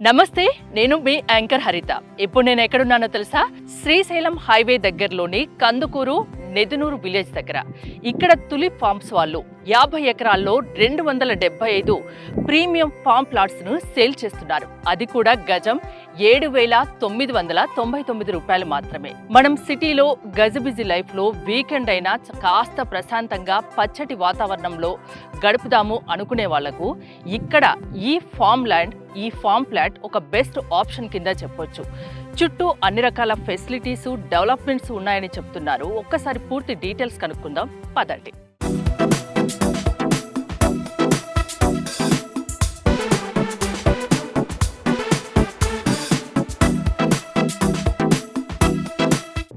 నమస్తే, నేను మీ యాంకర్ హరిత. ఇప్పుడు నేను ఎక్కడున్నానో తెలుసా? శ్రీశైలం హైవే దగ్గరలోని కందుకూరు నెదునూరు విలేజ్ దగ్గర. ఇక్కడ తులిప్ ఫార్మ్స్ వాళ్ళు 50 ఎకరాల్లో 275 ప్రీమియం ఫామ్ ప్లాట్స్ను సేల్ చేస్తున్నారు. అది కూడా గజం 7,999 రూపాయలు మాత్రమే. మనం సిటీలో గజిబిజి లైఫ్లో వీకెండ్ అయినా కాస్త ప్రశాంతంగా పచ్చటి వాతావరణంలో గడుపుదాము అనుకునే వాళ్లకు ఇక్కడ ఈ ఫామ్ ఫ్లాట్ ఒక బెస్ట్ ఆప్షన్ కింద చెప్పొచ్చు. చుట్టూ అన్ని రకాల ఫెసిలిటీస్, డెవలప్మెంట్స్ ఉన్నాయని చెప్తున్నారు. ఒక్కసారి పూర్తి డీటెయిల్స్ కనుక్కుందాం, పదండి.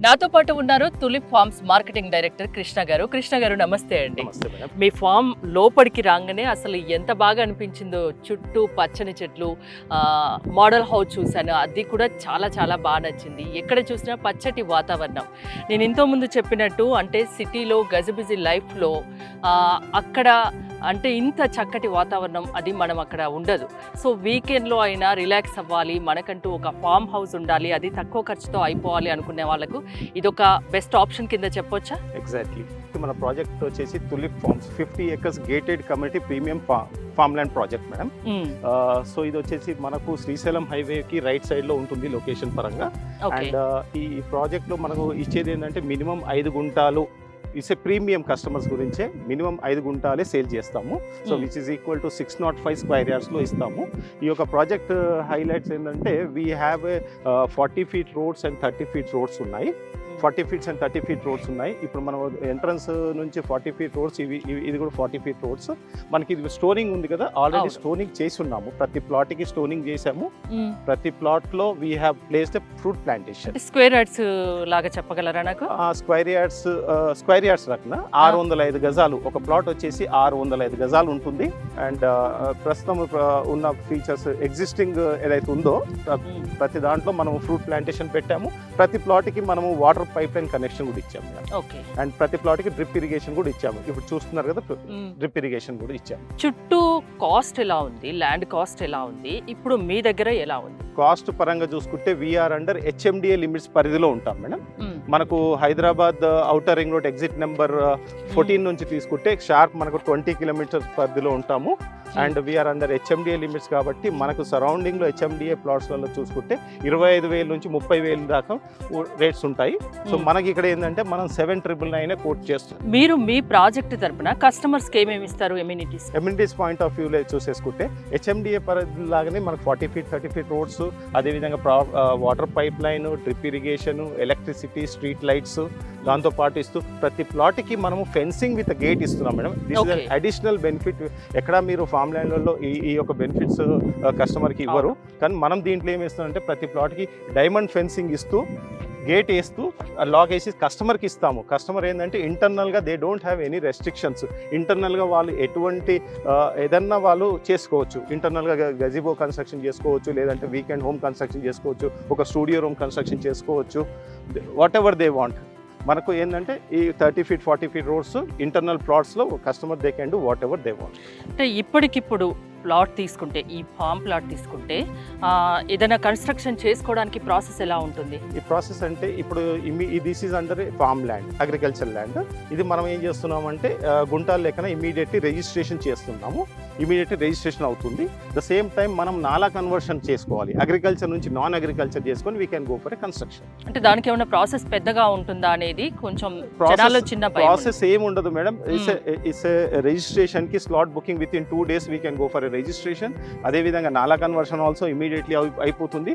నాతో పాటు ఉన్నారు Tulip Farms marketing director Krishna garu. నమస్తే అండి. మీ ఫామ్ లోపలికి రాగానే అసలు ఎంత బాగా అనిపించిందో. చుట్టూ పచ్చని చెట్లు, మోడల్ హౌస్ చూశాను, అది కూడా చాలా చాలా బాగా నచ్చింది. ఎక్కడ చూసినా పచ్చటి వాతావరణం. నేను ఇంతో ముందు చెప్పినట్టు అంటే సిటీలో గజిబిజి లైఫ్లో అక్కడ అంటే ఇంత చక్కటి వాతావరణం అది మనం అక్కడ ఉండదు. సో వీకెండ్లో అయినా రిలాక్స్ అవ్వాలి, మనకంటూ ఒక ఫామ్ హౌస్ ఉండాలి, అది తక్కువ ఖర్చుతో అయిపోవాలి అనుకునే వాళ్ళకు ఇదొక బెస్ట్ ఆప్షన్ కింద చెప్పొచ్చా? ఎగ్జాక్ట్లీ. మన ప్రాజెక్ట్ వచ్చేసి Tulip Farms 50 acres gated community premium farm land project madam. So ఇది వచ్చేసి మనకు శ్రీశైలం హైవేకి రైట్ సైడ్ లో ఉంటుంది లొకేషన్ పరంగా. అండ్ ఈ ప్రాజెక్ట్ లో మనకు ఇచ్చేది ఏంటంటే మినిమం 5 గుంటాలు ఇసే ప్రీమియం కస్టమర్స్ గురించే మినిమం 5 గుంటాలే సేల్ చేస్తాము. So which is equal to 605 square యార్డ్స్లో ఇస్తాము. ఈ యొక్క ప్రాజెక్ట్ హైలైట్స్ ఏంటంటే we have 40 feet roads and 30 feet roads ఉన్నాయి. 40 feet and 30 feet రోడ్స్ ఉన్నాయి. ఇప్పుడు మనం ఎంట్రన్స్ నుంచి 40 feet రోడ్స్, ఇది కూడా 40 feet రోడ్స్. మనకి ఇది స్టోనింగ్ ఉంది కదా, ఆల్రెడీ స్టోనింగ్ చేసి ఉన్నాము. ప్రతి ప్లాట్ కి స్టోనింగ్ చేసాము. ప్రతి ప్లాట్ లో we have placed fruit plantation. Square yards లాగా చెప్పగలరా నాకు? స్క్వేర్ యార్డ్స్ రకన 605 గజాలు ఒక ప్లాట్ వచ్చేసి 605 గజాలు ఉంటుంది. అండ్ ప్రస్తుతం ఉన్న ఫీచర్స్ ఎగ్జిస్టింగ్ ఏదైతే ఉందో ప్రతి దాంట్లో మనం ఫ్రూట్ ప్లాంటేషన్ పెట్టాము. ప్రతి ప్లాట్ కి మనము వాటర్ పైప్ లైన్ కనెక్షన్ కూడా ఇచ్చాము. అండ్ ప్రతి ప్లాట్ కి డ్రిప్ ఇరిగేషన్ కూడా ఇచ్చాము. ఇప్పుడు చూస్తున్నారు కదా, డ్రిప్ ఇరిగేషన్ కూడా ఇచ్చాము. చుట్టూ కాస్ట్ ఎలా ఉంది, ల్యాండ్ కాస్ట్ ఎలా ఉంది, ఇప్పుడు మీ దగ్గర ఎలా ఉంది? కాస్ట్ పరంగా చూసుకుంటే వీఆర్ అండర్ HMDA లిమిట్స్ పరిధిలో ఉంటాం మేడం. మనకు Hyderabad outer ring road exit number 14 నుంచి తీసుకుంటే షార్ప్ మనకు 20 kilometers పరిధిలో ఉంటాము. And we're under HMDA limits కాబట్టి మనకు సరౌండింగ్ లో HMDA ప్లాట్స్లలో చూసుకుంటే 25,000 నుంచి 30,000 దాకా రేట్స్ ఉంటాయి. సో మనకి ఇక్కడ ఏంటంటే మనం 7,999 కోట్ చేస్తాం. మీరు మీ ప్రాజెక్ట్ తరపున కస్టమర్స్ కి ఏమేమి ఇస్తారు? ఎమ్యూనిటీస్ పాయింట్ ఆఫ్ వ్యూలో చూసేసుకుంటే HMDA పరిధి లాగానే మనకు 40 feet 30 feet రోడ్స్, అదేవిధంగా water pipe line, drip irrigation, electricity, street lights దాంతో పాటు ఇస్తూ ప్రతి ప్లాట్ కి మనము ఫెన్సింగ్ విత్ గేట్ ఇస్తున్నాం madam. This is additional benefit. ఎక్కడ మీరు ఫామ్ ల్యాండ్లలో ఈ యొక్క బెనిఫిట్స్ కస్టమర్కి ఇవ్వరు. కానీ మనం దీంట్లో ఏమి ఇస్తామంటే ప్రతి ప్లాట్కి డైమండ్ ఫెన్సింగ్ ఇస్తూ గేట్ వేస్తూ లాక్ వేసి కస్టమర్కి ఇస్తాము. కస్టమర్ ఏంటంటే ఇంటర్నల్గా they don't have any restrictions. ఇంటర్నల్గా వాళ్ళు ఎటువంటి ఏదన్నా వాళ్ళు చేసుకోవచ్చు. ఇంటర్నల్గా గజిబో కన్స్ట్రక్షన్ చేసుకోవచ్చు, లేదంటే వీకెండ్ హోమ్ కన్స్ట్రక్షన్ చేసుకోవచ్చు, ఒక స్టూడియో రూమ్ కన్స్ట్రక్షన్ చేసుకోవచ్చు, వాట్ ఎవర్ దే వాంట్. మనకు ఏంటంటే ఈ 30 feet 40 feet రోడ్స్ ఇంటర్నల్ ప్లాట్స్లో customer they can do whatever they want. అంటే ఇప్పటికిప్పుడు ప్లాట్ తీసుకుంటే, ఈ ఫామ్ ప్లాట్ తీసుకుంటే ఏదైనా కన్స్ట్రక్షన్ చేసుకోవడానికి ప్రాసెస్ ఎలా ఉంటుంది? ఈ ప్రాసెస్ అంటే ఇప్పుడు this is under farm land, agriculture land. ఇది మనం ఏం చేస్తున్నామంటే గుంటాలు లెక్కన ఇమీడియట్లీ రిజిస్ట్రేషన్ చేస్తున్నాము. ఇమీడియట్లీ రిజిస్ట్రేషన్ అవుతుంది. ద సేమ్ టైం మనం నాలా కన్వర్షన్ చేసుకోవాలి. అగ్రికల్చర్ నుంచి నాన్ అగ్రికల్చర్ చేసుకొని we can go for a construction. అంటే దానికి ఏమైనా ప్రాసెస్ పెద్దగా ఉంటుందా అనేది కొంచెం చిన్న ప్రాసెస్ ఏమి ఉండదు మేడం. ఇట్స్ రిజిస్ట్రేషన్ కి slot booking with in 2 days we can go for registration. అదే విధంగా నాలా కన్వర్షన్ ఆల్సో ఇమీడియట్లీ అయిపోతుంది.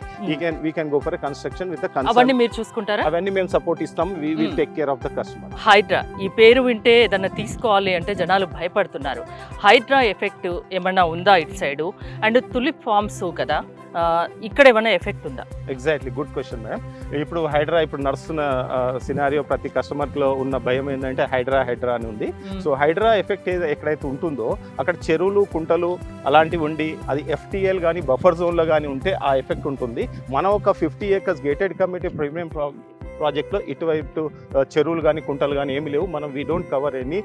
We can go for a construction with the concern. అవన్నీ మీరు చూసుకుంటారా? అవన్నీ మేము సపోర్ట్ ఇస్తాము. We will take care of the customer. HYDRAA, ఈ పేరు వింటే ఏదన్నా తీసుకోవాలి అంటే జనాలు భయపడుతున్నారు. హైడ్రా ఎఫెక్ట్ ఏమన్నా ఉందా ఇటు సైడు? అండ్ తులిప్ ఫార్మ్స్ కదా, ఇక్కడ ఏమైనా ఎఫెక్ట్ ఉందా? Exactly, good question madam. ఇప్పుడు హైడ్రా ఇప్పుడు నడుస్తున్న సినారియో ప్రతి కస్టమర్లో ఉన్న భయం ఏంటంటే హైడ్రా అని ఉంది. సో హైడ్రా ఎఫెక్ట్ ఎక్కడైతే ఉంటుందో అక్కడ చెరువులు, కుంటలు అలాంటివి ఉండి అది FTL కానీ బఫర్ జోన్లో కానీ ఉంటే ఆ ఎఫెక్ట్ ఉంటుంది. మనం ఒక 50 acres గేటెడ్ కమ్యూనిటీ ప్రీమియం ప్రాజెక్ట్లో ఇటువైపు చెరువులు కానీ కుంటలు కానీ ఏమి లేవు. మనం we don't cover any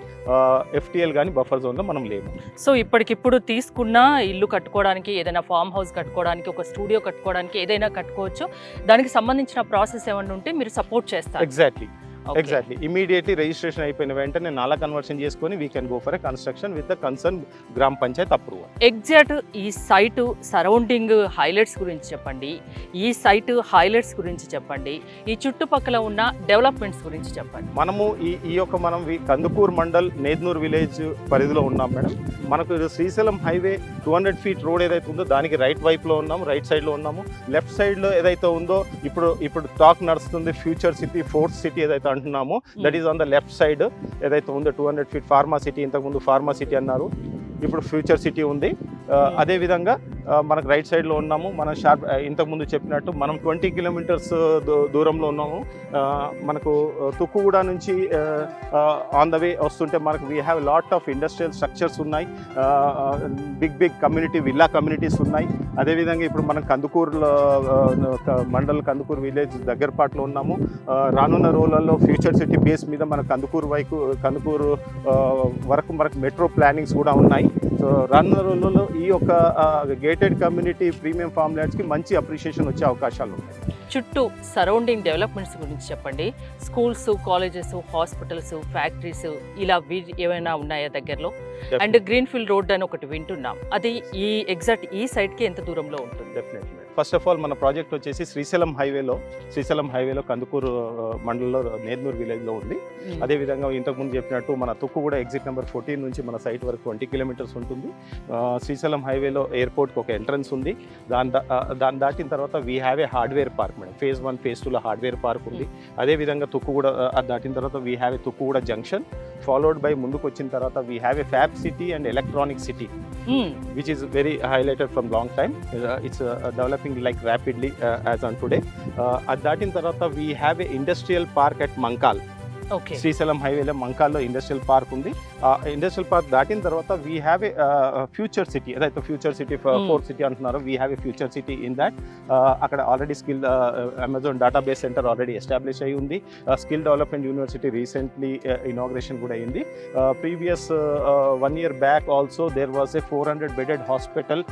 FTL కానీ బఫర్ జోన్లో మనం లేము. సో ఇప్పటికిప్పుడు తీసుకున్న ఇల్లు కట్టుకోవడానికి, ఏదైనా ఫామ్ హౌస్ కట్టుకోవడానికి, ఒక స్టూడియో కట్టుకోవడానికి ఏదైనా కట్టుకోవచ్చు. దానికి సంబంధించిన ప్రాసెస్ ఏమన్నా ఉంటే మీరు సపోర్ట్ చేస్తారు. ఎగ్జాక్ట్లీ ఇమీడియట్లీ రిజిస్ట్రేషన్ అయిపోయిన వెంటనే నాలా కన్వర్షన్ చేసుకొని we can go for a construction with the concern గ్రామ పంచాయత్ అప్రూవల్. ఎగ్జాక్ట్ ఈ సైటు సరౌండింగ్ హైలైట్స్ గురించి చెప్పండి, ఈ సైట్ హైలైట్స్ గురించి చెప్పండి, ఈ చుట్టుపక్కల ఉన్న డెవలప్మెంట్స్ గురించి చెప్పండి. మనము ఈ యొక్క కందుకూరు మండల్ నేద్నూర్ విలేజ్ పరిధిలో ఉన్నాం మేడం. మనకు శ్రీశైలం హైవే 200 ఫీట్ రోడ్ ఏదైతే ఉందో దానికి రైట్ వైపులో ఉన్నాము, రైట్ సైడ్లో ఉన్నాము. లెఫ్ట్ సైడ్లో ఏదైతే ఉందో ఇప్పుడు టాక్ నడుస్తుంది ఫ్యూచర్ సిటీ, ఫోర్త్ సిటీ ఏదైతే అంటున్నాము, that is on the left side ఏదైతే ఉందో 200 ఫీట్ ఫార్మా సిటీ. ఇంతకుముందు ఫార్మా సిటీ అన్నారు, ఇప్పుడు ఫ్యూచర్ సిటీ ఉంది. అదేవిధంగా మనకు రైట్ సైడ్లో ఉన్నాము. మనం ఇంతకుముందు చెప్పినట్టు మనం 20 కిలోమీటర్స్ దూరంలో ఉన్నాము. మనకు తుక్కుగూడ నుంచి ఆన్ ద వే వస్తుంటే మనకు we have lot of industrial structures ఉన్నాయి, బిగ్ కమ్యూనిటీ విల్లా కమ్యూనిటీస్ ఉన్నాయి. అదేవిధంగా ఇప్పుడు మనం కందుకూరులో మండల్ కందుకూరు విలేజ్ దగ్గర పాటులో ఉన్నాము. రానున్న రోజులలో ఫ్యూచర్ సిటీ బేస్ మీద మన కందుకూరు వరకు మనకు మెట్రో ప్లానింగ్స్ కూడా ఉన్నాయి. సో రానున్న రోజులలో ఈ యొక్క గేటెడ్ కమ్యూనిటీ ప్రీమియం ఫామ్ ల్యాండ్స్కి మంచి అప్రిషియేషన్ వచ్చే అవకాశాలు ఉన్నాయి. చుట్టూ సరౌండింగ్ డెవలప్మెంట్స్ గురించి చెప్పండి. స్కూల్స్, కాలేజెస్, హాస్పిటల్స్, ఫ్యాక్టరీస్ ఇలా ఏమైనా ఉన్నాయా దగ్గరలో? అండ్ గ్రీన్ ఫీల్డ్ రోడ్ అని ఒకటి వింటున్నాం, అది ఎగ్జాక్ట్ ఈ సైట్కి ఎంత దూరంలో ఉంటుంది? డెఫినెట్లీ. ఫస్ట్ ఆఫ్ ఆల్ మన ప్రాజెక్ట్ వచ్చేసి శ్రీశైలం హైవేలో కందుకూరు మండలంలో నేద్నూర్ విలేజ్లో ఉంది. అదేవిధంగా ఇంతకుముందు చెప్పినట్టు మన తుక్కు కూడా ఎగ్జిట్ నెంబర్ 14 నుంచి మన సైట్ వరకు 20 కిలోమీటర్స్ ఉంటుంది. శ్రీశైలం హైవేలో ఎయిర్పోర్ట్కి ఒక ఎంట్రన్స్ ఉంది. దాన్ని దాటిన తర్వాత we have A hardware park madam. Phase 1, phase 2లో హార్డ్వేర్ పార్క్ ఉంది. అదేవిధంగా తుక్కుగూడ దాటిన తర్వాత we have A Tukkuguda junction, followed by ముందుకు వచ్చిన తర్వాత we have A fab city and electronic city, which is very highlighted from long time. It's developing like rapidly as on today. అది దాటిన తర్వాత we have A industrial park at Mankal. Srisailam హైవేలో మంకాల్లో industrial park ఉంది. Industrial park దాటిన తర్వాత we have a future city, ఏదైతే future city fourth city అంటున్నారో we have a future city in that. అక్కడ already Amazon database center already establish అయి ఉంది. Skill development university recently inauguration కూడా అయింది. Previous 1 year back also there was a 400 bedded hospital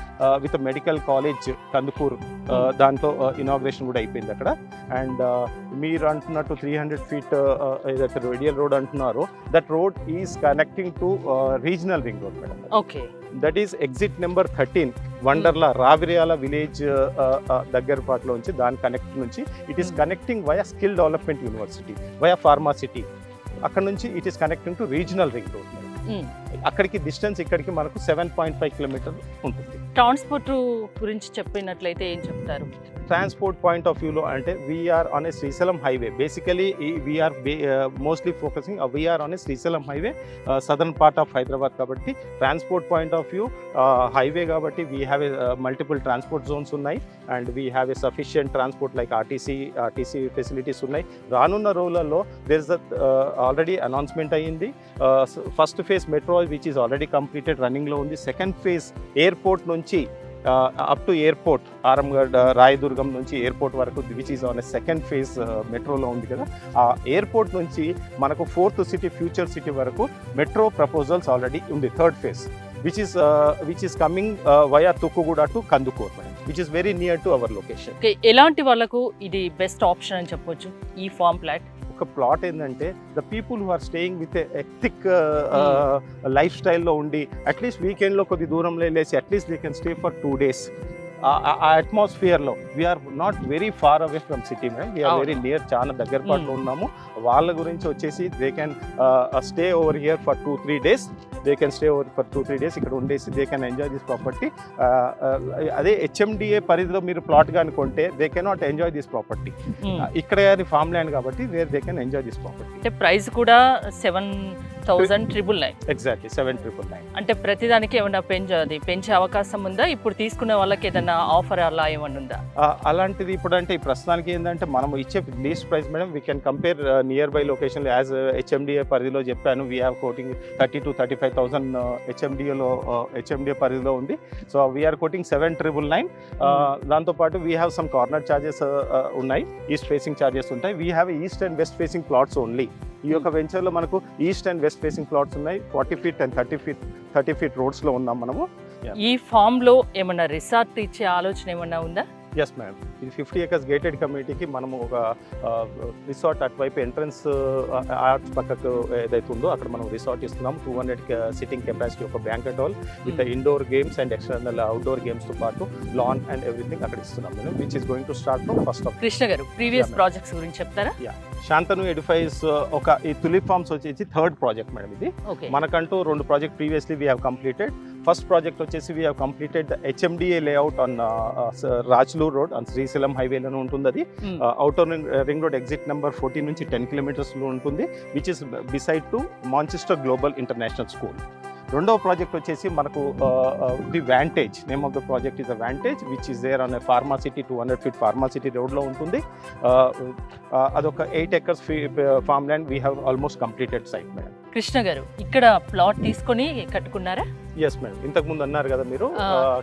with medical college Kandukur, దాంతో inauguration కూడా అయిపోయింది అక్కడ. And మీరు అంటున్నట్టు 300 ఫీట్ ఏదైతే రేడియల్ రోడ్ అంటున్నారో that road is connecting to regional ring road madam. That is exit number 13 Wonderla Raviryal village దగ్గర పాటులో నుంచి దాని కనెక్ట్ నుంచి it is connecting via skill development university, via pharma city. అక్కడ నుంచి it is connecting to regional ring road. అక్కడికి distance ఇక్కడికి మనకు 7.5 kilometre ఉంటుంది. ట్రాన్స్పోర్ట్ గురించి చెప్పినట్లయితే ఏం చెప్తారు? ట్రాన్స్పోర్ట్ పాయింట్ ఆఫ్ వ్యూలో అంటే we are on a Srisailam highway. Basically we are mostly focusing we are on a Srisailam highway, southern part of Hyderabad. కాబట్టి transport point of view highway కాబట్టి we have a multiple transport zones ఉన్నాయి. And we have a sufficient transport like RTC facilities ఉన్నాయి. రానున్న రోజులలో there is already announcement అయ్యింది. First phase metro which is already completed, రన్నింగ్లో ఉంది. Second phase airport నుంచి up to airport ఆరంగడ్ Rayadurgam నుంచి airport వరకు which is on second phase మెట్రోలో ఉంది కదా. ఆ ఎయిర్పోర్ట్ నుంచి మనకు ఫోర్త్ సిటీ ఫ్యూచర్ సిటీ వరకు మెట్రో ప్రపోజల్స్ ఆల్రెడీ ఉంది. Third phase which is coming via Tukkuguda to Kandukur, which is very near to our location. ఎలాంటి వాళ్ళకు ఇది బెస్ట్ ఆప్షన్ అని చెప్పొచ్చు ఈ ఫార్మ్ ప్లాట్? ఒక ప్లాట్ ఏంటంటే the people who are staying with ethic life స్టైల్లో ఉండి అట్లీస్ట్ వీకెండ్లో కొద్ది దూరంలో వెళ్ళేసి at least they can stay for 2 days. ఆ అట్మాస్ఫియర్లో we are not very far away from city madam, we are very near, చాలా దగ్గర పాటులో ఉన్నాము. వాళ్ళ గురించి వచ్చేసి they can stay over here for 2-3 days. They can stay over for 2-3 days ఇక్కడ ఉండేసి they can enjoy this property. అదే HMDA పరిధిలో మీరు ప్లాట్ కానీ కొంటే they cannot enjoy this property. ఇక్కడ ఫామ్ ల్యాండ్ కాబట్టి where they can enjoy this property. అంటే ప్రైస్ కూడా 7 7,999. ఎగ్జాక్ట్లీ 7,999. అంటే ప్రతిదానికి ఏమన్నా పెంచే అవకాశం ఉందా? ఇప్పుడు తీసుకునే వాళ్ళకి ఏదైనా ఆఫర్ అలా ఏమన్నా ఉందా? అలాంటిది ఇప్పుడు అంటే ప్రస్తుతానికి ఏంటంటే మనం ఇచ్చే least price madam we can compare near by location as HMDA పరిధిలో చెప్పాను. We have quoting 30,000 to 35,000 HMDA పరిధిలో ఉంది. So we're quoting 7,999. దాంతోపాటు we have some corner charges ఉన్నాయి, ఈస్ట్ ఫేసింగ్ ఛార్జెస్ ఉంటాయి. We have east and west facing plots only. ఈ యొక్క వెంచర్లో మనకు east and west facing plots ఉన్నాయి. 40 feet అండ్ 30 feet రోడ్స్లో ఉన్నాం మనము. ఈ ఫామ్లో ఏమన్నా రిసార్ట్ ఇచ్చే ఆలోచన ఏమన్నా ఉందా? ఎస్ మ్యామ్, ఇది 50 acres గేటెడ్ కమ్యూనిటీకి మనము ఒక రిసార్ట్ అటువైపు ఎంట్రన్స్ ఆర్చ్ పక్కకు ఏదైతే ఉందో అక్కడ మనం రిసార్ట్ ఇస్తున్నాం. 200 సిట్టింగ్ కెపాసిటీ, ఒక banquet hall with indoor games and external outdoor గేమ్స్తో పాటు లాన్ అండ్ ఎవ్రీథింగ్ అక్కడ ఇస్తున్నాం మేము, which is going to start from first of. Krishna garu, previous projects గురించి చెప్తారా? శాంతను ఎడిఫైస్ ఒక ఈ తులిప్ ఫార్మ్స్ వచ్చేసి థర్డ్ ప్రాజెక్ట్ మేడం ఇది. మనకంటూ 2 project previously we have completed. First project వచ్చేసి we have completed the HMDA layout on Rajlur road on Srisailam హైవేలోనే ఉంటుంది. అది outer ring road exit number 14 నుంచి 10 kilometers ఉంటుంది, which is beside to Manchester Global International School. రెండవ project వచ్చేసి మనకు the vantage, name of the project is the vantage, which is there on Pharma City 200 feet Pharma City రోడ్లో ఉంటుంది. అదొక 8 acres farm land. We have almost completed site madam. Krishna garu, ఇక్కడ plot తీసుకొని కట్టుకున్నారా? Yes madam, ఇంతకు ముందు అన్నారు కదా మీరు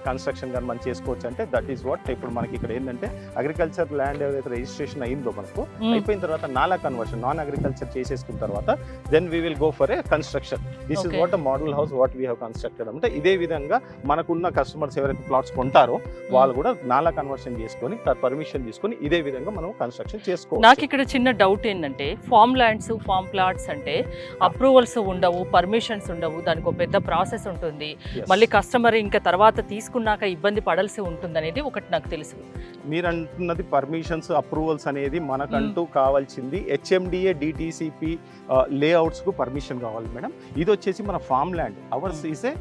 కన్స్ట్రక్షన్ కానీ మనం చేసుకోవచ్చు అంటే, దట్ ఈస్ వాట్. ఇప్పుడు మనకి ఇక్కడ ఏంటంటే అగ్రికల్చర్ ల్యాండ్ ఏదైతే రిజిస్ట్రేషన్ అయిందో మనకు అయిపోయిన తర్వాత నాలా కన్వర్షన్, నాన్ అగ్రికల్చర్ చేసేసుకున్న తర్వాత then we will go for a construction. This is what the model house what we have constructed. అంటే ఇదే విధంగా మనకున్న కస్టమర్స్ ఎవరైతే ప్లాట్స్ కొంటారో వాళ్ళు కూడా నాలా కన్వర్షన్ చేసుకొని పర్మిషన్ తీసుకొని ఇదే విధంగా మనం కన్స్ట్రక్షన్ చేసుకోవాలి. నాకు ఇక్కడ చిన్న డౌట్ ఏంటంటే, ఫార్మ్ ల్యాండ్స్, ఫార్మ్ ప్లాట్స్ అంటే అప్రూవల్స్ ఉండవు, పర్మిషన్స్ ఉండవు, దానికి ఒక పెద్ద ప్రాసెస్ ఉంటుంది, మళ్ళీ కస్టమర్ ఇంకా తర్వాత తీసుకున్నాక ఇబ్బంది పడాల్సి ఉంటుంది అనేది ఒకటి నాకు తెలుసు. మీరు అంటున్నది పర్మిషన్స్, అప్రూవల్స్ అనేది మనకంటూ కావాల్సింది హెచ్ఎండిఏ డిటిసిపి లేఅవుట్స్కు పర్మిషన్ కావాలి మేడం. ఇది వచ్చేసి మన farm land, hours is a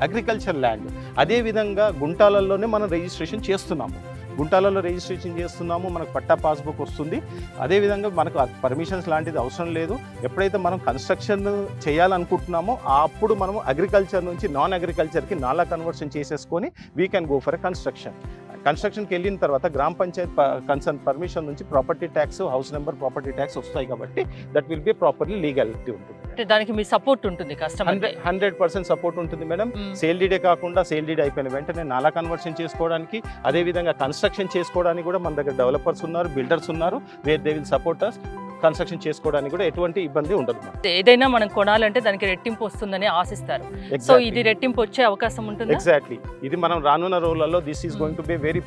agriculture land. అదేవిధంగా గుంటాలలోనే మనం రిజిస్ట్రేషన్ చేస్తున్నాము, గుంటాలలో రిజిస్ట్రేషన్ చేస్తున్నాము, మనకు పట్టా పాస్బుక్ వస్తుంది. అదేవిధంగా మనకు పర్మిషన్స్ లాంటిది అవసరం లేదు. ఎప్పుడైతే మనం కన్స్ట్రక్షన్ చేయాలనుకుంటున్నామో అప్పుడు మనము అగ్రికల్చర్ నుంచి నాన్ అగ్రికల్చర్కి నాలా కన్వర్షన్ చేసేసుకొని we can go for construction. కన్స్ట్రక్షన్కి వెళ్ళిన తర్వాత గ్రామ పంచాయత్ కన్సర్న్ పర్మిషన్ నుంచి property tax, house number, property tax వస్తాయి కాబట్టి that will be properly legality ఉంటుంది. దానికి మీ సపోర్ట్ ఉంటుంది కస్టమర్? 100% సపోర్ట్ ఉంటుంది మేడం. సేల్ డీడే కాకుండా సేల్ డీడ్ అయిపోయిన వెంటనే నాలా కన్వర్షన్ చేసుకోవడానికి, అదేవిధంగా కన్స్ట్రక్షన్ చేసుకోవడానికి కూడా మన దగ్గర డెవలపర్స్ ఉన్నారు, బిల్డర్స్ ఉన్నారు, where they will support us. Construction చేసుకోవడానికి కూడా ఎటువంటి ఇబ్బంది ఉండదు. ఏదైనా మనం కొనాలంటే దానికి రెట్టింపు వస్తుందని ఆశిస్తారు. సో ఇది రెట్టింపు వచ్చే అవకాశం ఉంటుంది. ఎగ్జాక్ట్లీ, ఇది మనం రానున్న రోజులలో this is going to be very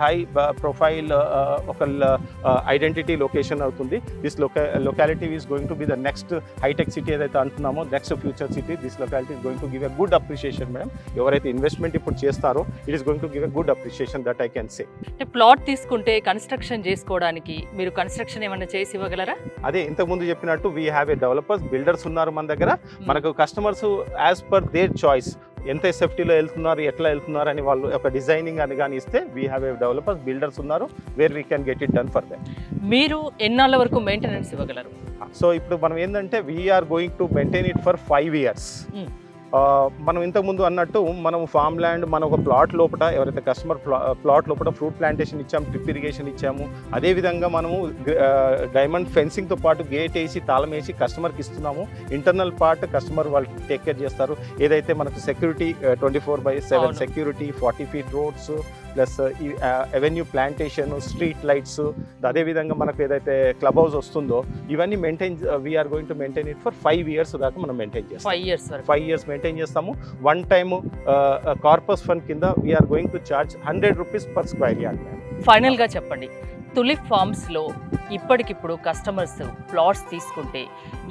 high profile ఒక ఐడెంటిటీ లొకేషన్ అవుతుంది. This locality is going to be the next hitech city ఏదైతే అంటున్నామో, next future city. This locality is going to give a good appreciation madam. ఎవరైతే investment ఇప్పుడు చేస్తారో it is going to give a good appreciation, that I can say. Plot తీసుకుంటే construction చేసుకోవడానికి మీరు construction ఏమైనా చేసి ఇవ్వగలరా? అదే ఇంతకు ముందు చెప్పినట్టు we have a developers, builders ఉన్నారు మన దగ్గర. మనకు customers as per their choice ఎంత సేఫ్టీలో వెళ్తున్నారు, ఎట్లా వెళ్తున్నారు అని వాళ్ళు ఒక డిజైనింగ్ అని కానీ ఇస్తే we have a developers, builders ఉన్నారు, where we can get it done for them. మీరు ఎన్నాళ్ళ వరకు మెయింటెనెన్స్ ఇవ్వగలరు? సో ఇప్పుడు మనం ఏంటంటే we are going to maintain it for 5 years. మనం ఇంతకుముందు అన్నట్టు మనం ఫామ్ ల్యాండ్, మన ఒక ప్లాట్ లోపల ఎవరైతే కస్టమర్ ప్లాట్ లోపల ఫ్రూట్ ప్లాంటేషన్ ఇచ్చాము, డ్రిప్ ఇరిగేషన్ ఇచ్చాము. అదేవిధంగా మనము డైమండ్ ఫెన్సింగ్తో పాటు గేట్ వేసి తాళం వేసి కస్టమర్కి ఇస్తున్నాము. ఇంటర్నల్ పార్ట్ కస్టమర్ వాళ్ళు టేక్ కేర్ చేస్తారు. ఏదైతే మనకు security 24/7 security, 40 feet roads plus ఈ అవెన్యూ ప్లాంటేషన్, స్ట్రీట్ లైట్స్, అదేవిధంగా మనకు ఏదైతే క్లబ్ హౌస్ వస్తుందో ఇవన్నీ maintain we're going to maintain it for 5 years దాకా మనం మెయింటైన్ చేస్తాం. 5 years మెయింటైన్ చేస్తాము. వన్ టైమ్ కార్పస్ ఫండ్ కింద we're going to charge 100 rupees per square yard. ఫైనల్గా చెప్పండి, తులిప్ ఫార్మ్స్లో ఇప్పటికిప్పుడు కస్టమర్స్ ప్లాట్స్ తీసుకుంటే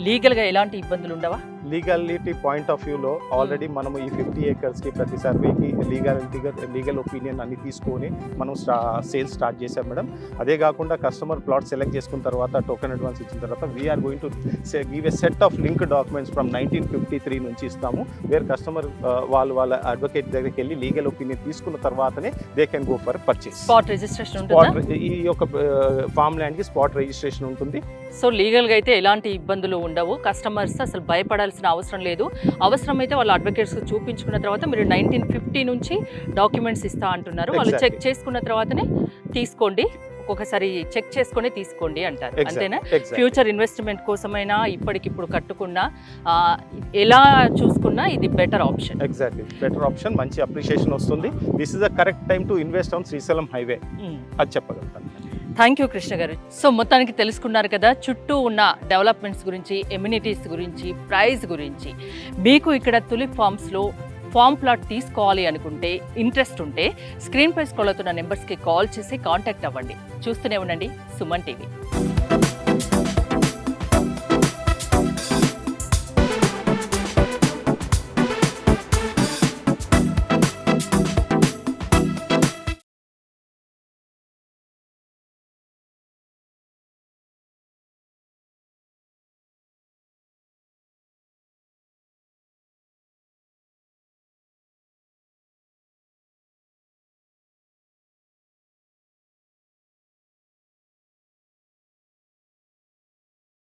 లీగల్గా ఎలాంటి ఇబ్బందులు ఉండవా? లీగాలిటీ పాయింట్ ఆఫ్ వ్యూలో ఆల్రెడీ మనము ఈ 50 acresకి ప్రతి సర్వేకి లీగల్ ఒపీనియన్ అన్ని తీసుకొని మనం సేల్స్ స్టార్ట్ చేశాం మేడం. అదే కాకుండా కస్టమర్ ప్లాట్ సెలెక్ట్ చేసుకున్న తర్వాత టోకెన్ అడ్వాన్స్ ఇచ్చిన తర్వాత we're going to give a set of link documents from 1953 నుంచి ఇస్తాము. వేర్ కస్టమర్ వాళ్ళ అడ్వకేట్ దగ్గరికి వెళ్ళి లీగల్ ఒపీనియన్ తీసుకున్న తర్వాతనే they can go for purchase. Spot registration ఈ యొక్క ఫామ్ ల్యాండ్కి స్పాట్ స్పాట్ రిజిస్ట్రేషన్ ఉంటుంది. సో లీగల్గా అయితే ఎలాంటి ఇబ్బందులు ఉండవు, కస్టమర్స్ అసలు భయపడాల్సిన అవసరం లేదు. అవసరమైతే వాళ్ళ అడ్వకేట్స్ చూపించుకున్న తర్వాత మీరు 1950 నుంచి డాక్యుమెంట్స్ ఇస్తా అంటున్నారు, వాళ్ళు చెక్ చేసుకున్న తర్వాతనే తీసుకోండి, ఒక్కొక్కసారి చెక్ చేసుకొని తీసుకోండి అంటారు, అంతేనా? ఫ్యూచర్ ఇన్వెస్ట్మెంట్ కోసమైనా ఇప్పటికిప్పుడు కట్టుకున్నా ఎలా చూసుకున్నా ఇది better option. Exactly, better option, మంచి అప్రిషియేషన్ వస్తుంది. This is the correct time to invest on Srisailam highway, అది చెప్పగలుగుతాను. థ్యాంక్ యూ కృష్ణ గారు. సో మొత్తానికి తెలుసుకున్నారు కదా చుట్టూ ఉన్న డెవలప్మెంట్స్ గురించి, ఎమ్యూనిటీస్ గురించి, ప్రైస్ గురించి. మీకు ఇక్కడ తులిప్ ఫార్మ్స్లో ఫామ్ ప్లాట్ తీసుకోవాలి అనుకుంటే, ఇంట్రెస్ట్ ఉంటే స్క్రీన్ పై స్క్రోల్ అవుతున్న నెంబర్స్కి కాల్ చేసి కాంటాక్ట్ అవ్వండి. చూస్తూనే ఉండండి సుమన్ టీవీ.